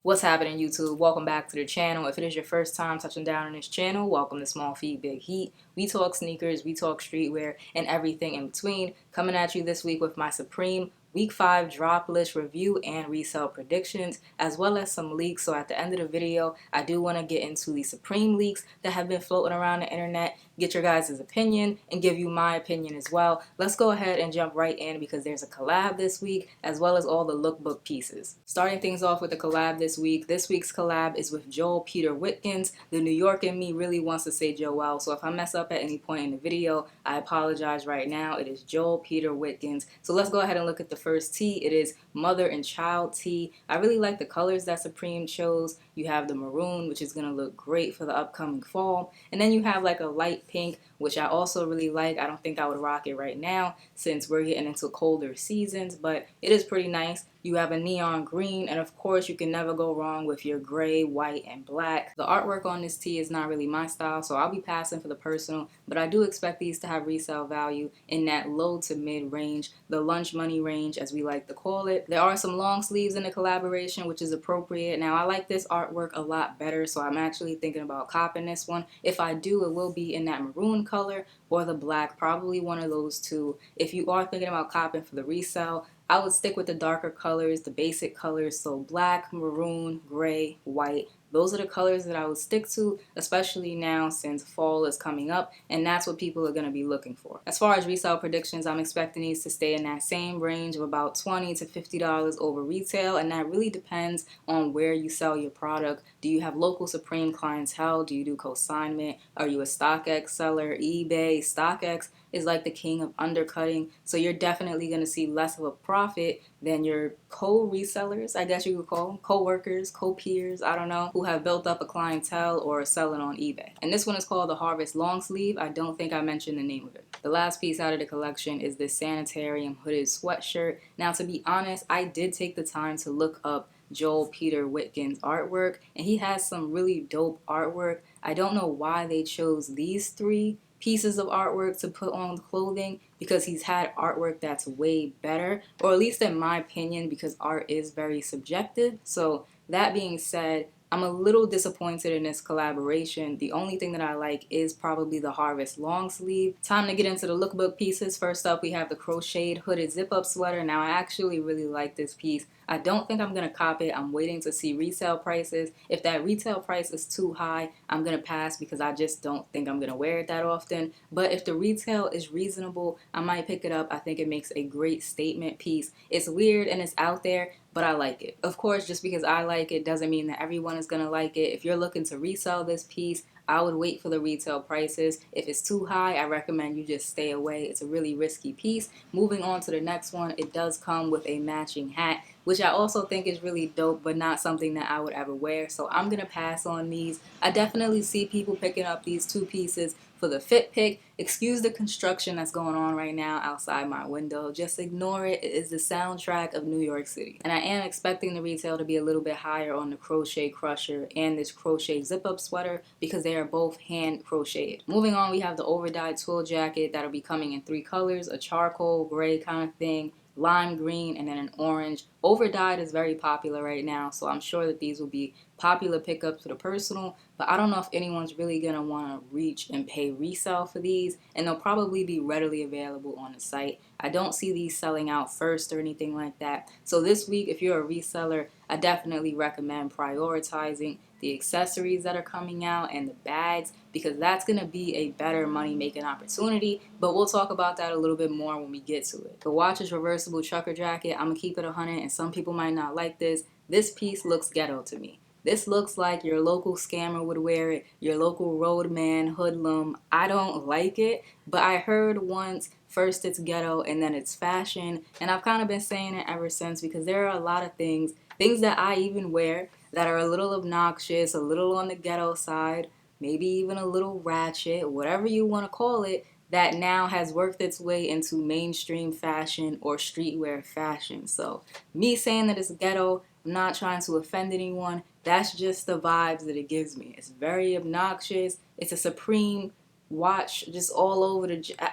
What's happening, YouTube? Welcome back to the channel. If it is your first time touching down on this channel, welcome to Small Feet Big Heat. We talk sneakers, we talk streetwear, and everything in between. Coming at you this week with my Supreme Week 5 drop list review and resale predictions, as well as some leaks. So at the end of the video, I do want to get into the Supreme leaks that have been floating around the internet, get your guys' opinion, and give you my opinion as well. Let's go ahead and jump right in because there's a collab this week, as well as all the lookbook pieces. Starting things off with the collab this week. This week's collab is with Joel Peter Witkins. The New York in me really wants to say Joel, so if I mess up at any point in the video, I apologize right now. It is Joel Peter Witkins. So let's go ahead and look at the first tee. It is Mother and Child tee. I really like the colors that Supreme chose. You have the maroon, which is going to look great for the upcoming fall. And then you have like a light pink, which I also really like. I don't think I would rock it right now since we're getting into colder seasons, but it is pretty nice. You have a neon green, and of course you can never go wrong with your gray, white, and black. The artwork on this tee is not really my style, so I'll be passing for the personal, but I do expect these to have resale value in that low to mid range, the lunch money range as we like to call it. There are some long sleeves in the collaboration, which is appropriate. Now I like this artwork a lot better, so I'm actually thinking about copping this one. If I do, it will be in that maroon color or the black, probably one of those two. If you are thinking about copping for the resale, I would stick with the darker colors, the basic colors, so black, maroon, gray, white. Those are the colors that I would stick to, especially now since fall is coming up, and that's what people are going to be looking for. As far as resale predictions, I'm expecting these to stay in that same range of about $20 to $50 over retail, and that really depends on where you sell your product. Do you have local Supreme clientele? Do you do consignment? Are you a StockX seller? eBay, StockX is like the king of undercutting, so you're definitely going to see less of a profit than your co-resellers, I guess you could call them, co-workers, co-peers, I don't know, who have built up a clientele or are selling on eBay. And this one is called the Harvest Long Sleeve. I don't think I mentioned the name of it. The last piece out of the collection is this Sanitarium hooded sweatshirt. Now, to be honest, I did take the time to look up Joel Peter Witkins artwork, and he has some really dope artwork. I don't know why they chose these three pieces of artwork to put on clothing, because he's had artwork that's way better, or at least in my opinion, because art is very subjective. So that being said, I'm a little disappointed in this collaboration. The only thing that I like is probably the Harvest long sleeve. Time to get into the lookbook pieces. First up, we have the crocheted hooded zip-up sweater. Now, I actually really like this piece. I don't think I'm going to cop it. I'm waiting to see resale prices. If that retail price is too high, I'm going to pass because I just don't think I'm going to wear it that often. But if the retail is reasonable, I might pick it up. I think it makes a great statement piece. It's weird and it's out there, but I like it. Of course, just because I like it doesn't mean that everyone is going to like it. If you're looking to resell this piece, I would wait for the retail prices. If it's too high, I recommend you just stay away. It's a really risky piece. Moving on to the next one, it does come with a matching hat, which I also think is really dope, but not something that I would ever wear. So I'm going to pass on these. I definitely see people picking up these two pieces for the fit pick. Excuse the construction that's going on right now outside my window. Just ignore it. It is the soundtrack of New York City. And I am expecting the retail to be a little bit higher on the crochet crusher and this crochet zip-up sweater because they are both hand crocheted. Moving on, we have the overdyed twill jacket that'll be coming in three colors, a charcoal gray kind of thing, lime green, and then an orange. Overdyed is very popular right now, so I'm sure that these will be popular pickups for the personal, but I don't know if anyone's really going to want to reach and pay resale for these, and they'll probably be readily available on the site. I don't see these selling out first or anything like that. So this week, if you're a reseller, I definitely recommend prioritizing the accessories that are coming out and the bags, because that's going to be a better money making opportunity, but we'll talk about that a little bit more when we get to it. The watch is reversible trucker jacket. I'm going to keep it 100, and some people might not like this. This piece looks ghetto to me. This looks like your local scammer would wear it, your local roadman, hoodlum. I don't like it, but I heard once, first it's ghetto and then it's fashion, and I've kind of been saying it ever since because there are a lot of things that I even wear that are a little obnoxious, a little on the ghetto side, maybe even a little ratchet, whatever you want to call it, that now has worked its way into mainstream fashion or streetwear fashion. So me saying that it's ghetto, I'm not trying to offend anyone. That's just the vibes that it gives me. It's very obnoxious. It's a Supreme watch just all over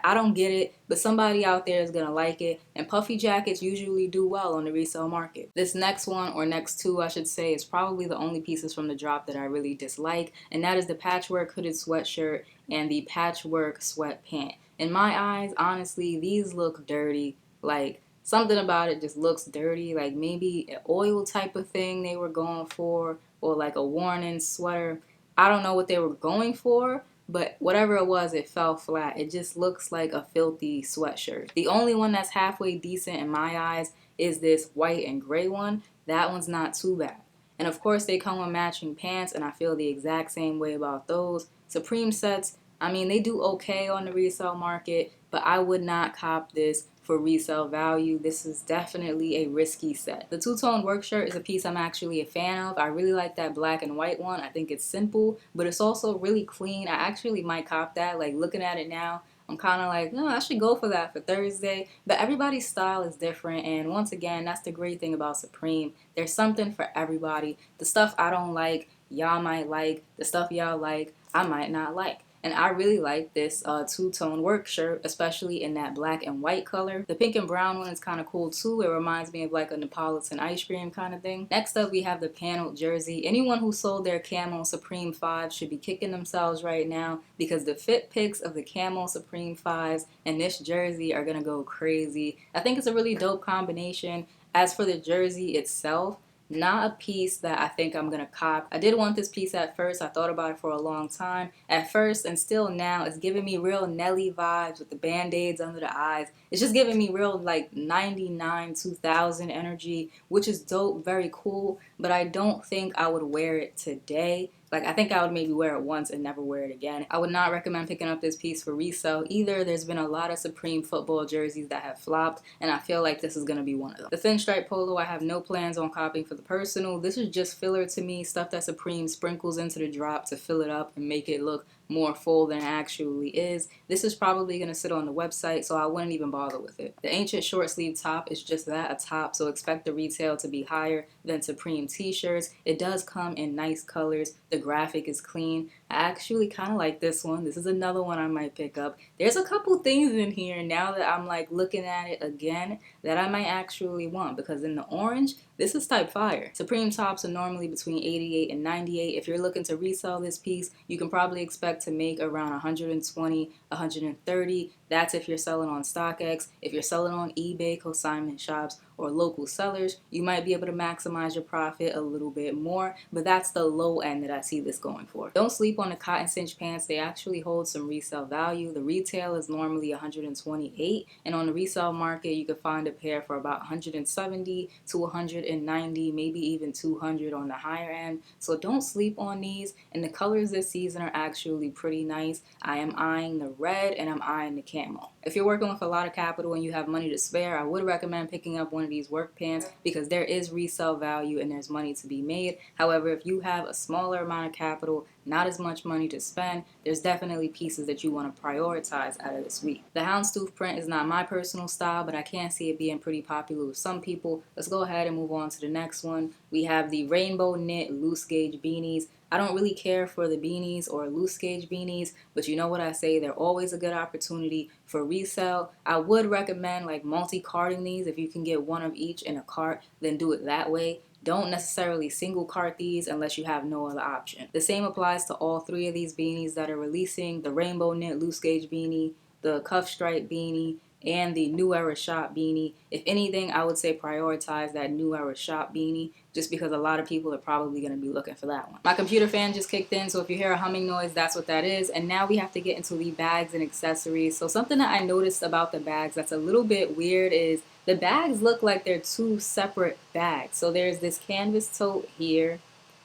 I don't get it, but somebody out there is gonna like it, and puffy jackets usually do well on the resale market. This next one, or next two I should say, is probably the only pieces from the drop that I really dislike, and that is the patchwork hooded sweatshirt and the patchwork sweat pant. In my eyes, honestly, these look dirty. Like, something about it just looks dirty, like maybe an oil type of thing they were going for, or like a worn-in sweater. I don't know what they were going for, but whatever it was, it fell flat. It just looks like a filthy sweatshirt. The only one that's halfway decent in my eyes is this white and gray one. That one's not too bad. And of course, they come with matching pants, and I feel the exact same way about those. Supreme sets, I mean, they do okay on the resale market, but I would not cop this for resale value. This is definitely a risky set. The two-tone work shirt is a piece I'm actually a fan of. I really like that black and white one. I think it's simple, but it's also really clean. I actually might cop that. Like, looking at it now, I'm kind of like, no, I should go for that for Thursday. But everybody's style is different, and once again, that's the great thing about Supreme. There's something for everybody. The stuff I don't like, y'all might like. The stuff y'all like, I might not like. And I really like this two-tone work shirt, especially in that black and white color. The pink and brown one is kind of cool too. It reminds me of like a Neapolitan ice cream kind of thing. Next up, we have the paneled jersey. Anyone who sold their camo Supreme 5s should be kicking themselves right now, because the fit pics of the camo Supreme 5s and this jersey are going to go crazy. I think it's a really dope combination. As for the jersey itself, not a piece that I think I'm gonna cop. I did want this piece at first. I thought about it for a long time. At first, and still now, it's giving me real Nelly vibes with the band-aids under the eyes. It's just giving me real like 99, 2000 energy, which is dope, very cool, but I don't think I would wear it today. Like, I think I would maybe wear it once and never wear it again. I would not recommend picking up this piece for resale either. There's been a lot of Supreme football jerseys that have flopped, and I feel like this is going to be one of them. The thin stripe polo, I have no plans on copying for the personal. This is just filler to me, stuff that Supreme sprinkles into the drop to fill it up and make it look more full than it actually is. This is probably going to sit on the website, so I wouldn't even bother with it. The ancient short sleeve top is just that, a top, so expect the retail to be higher than Supreme t-shirts. It does come in nice colors. The graphic is clean. I actually kind of like this one. This is another one I might pick up. There's a couple things in here now that I'm like looking at it again that I might actually want, because in the orange, this is type fire. Supreme tops are normally between 88 and 98. If you're looking to resell this piece, you can probably expect to make around 120, 130. That's if you're selling on StockX. If you're selling on eBay, consignment shops, or local sellers, you might be able to maximize your profit a little bit more, but that's the low end that I see this going for. Don't sleep on the cotton cinch pants. They actually hold some resale value. The retail is normally 128, and on the resale market, you could find a pair for about 170 to 190, maybe even 200 on the higher end. So don't sleep on these, and the colors this season are actually pretty nice. I am eyeing the red and I'm eyeing the camo. If you're working with a lot of capital and you have money to spare, I would recommend picking up one of these work pants, because there is resale value and there's money to be made. However, if you have a smaller amount of capital, not as much money to spend, there's definitely pieces that you want to prioritize out of this week. The houndstooth print is not my personal style, but I can see it being pretty popular with some people. Let's go ahead and move on to the next one. We have the rainbow knit loose gauge beanies. I don't really care for the beanies or loose gauge beanies, but you know what I say, they're always a good opportunity for resale. I would recommend like multi-carting these. If you can get one of each in a cart, then do it that way. Don't necessarily single cart these unless you have no other option. The same applies to all three of these beanies that are releasing: the rainbow knit loose gauge beanie, the cuff stripe beanie, and the New Era Shop beanie. If anything, I would say prioritize that New Era Shop beanie, just because a lot of people are probably going to be looking for that one. My computer fan just kicked in, so if you hear a humming noise, that's what that is. And now we have to get into the bags and accessories. So something that I noticed about the bags that's a little bit weird is the bags look like they're two separate bags. So there's this canvas tote here,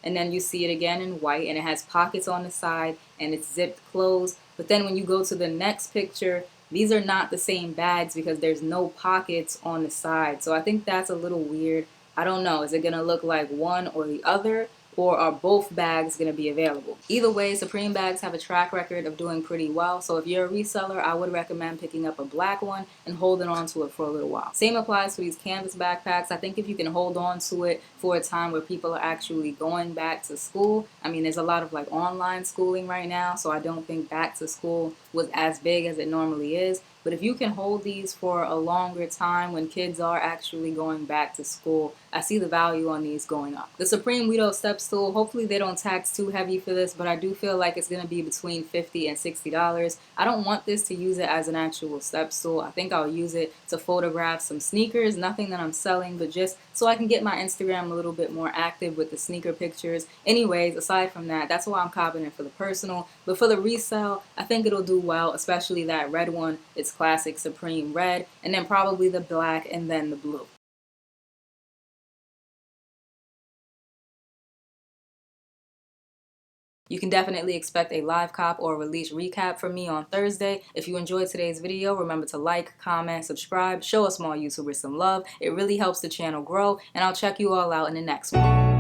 and then you see it again in white, and it has pockets on the side, and it's zipped closed. But then when you go to the next picture, these are not the same bags because there's no pockets on the side. So I think that's a little weird. I don't know. Is it going to look like one or the other? or are both bags going to be available? Either way, Supreme bags have a track record of doing pretty well, so if you're a reseller, I would recommend picking up a black one and holding on to it for a little while. Same applies to these canvas backpacks. I think if you can hold on to it for a time where people are actually going back to school, I mean, there's a lot of like online schooling right now, so I don't think back to school was as big as it normally is. But if you can hold these for a longer time when kids are actually going back to school, I see the value on these going up. The Supreme Widow step stool, hopefully they don't tax too heavy for this, but I do feel like it's going to be between $50 and $60. I don't want this to use it as an actual step stool. I think I'll use it to photograph some sneakers, nothing that I'm selling, but just so I can get my Instagram a little bit more active with the sneaker pictures. Anyways, aside from that, that's why I'm copping it for the personal. But for the resale, I think it'll do well, especially that red one. It's classic Supreme red, and then probably the black and then the blue. You can definitely expect a live cop or release recap from me on Thursday. If you enjoyed today's video, remember to like, comment, subscribe, show a small YouTuber some love. It really helps the channel grow, and I'll check you all out in the next one.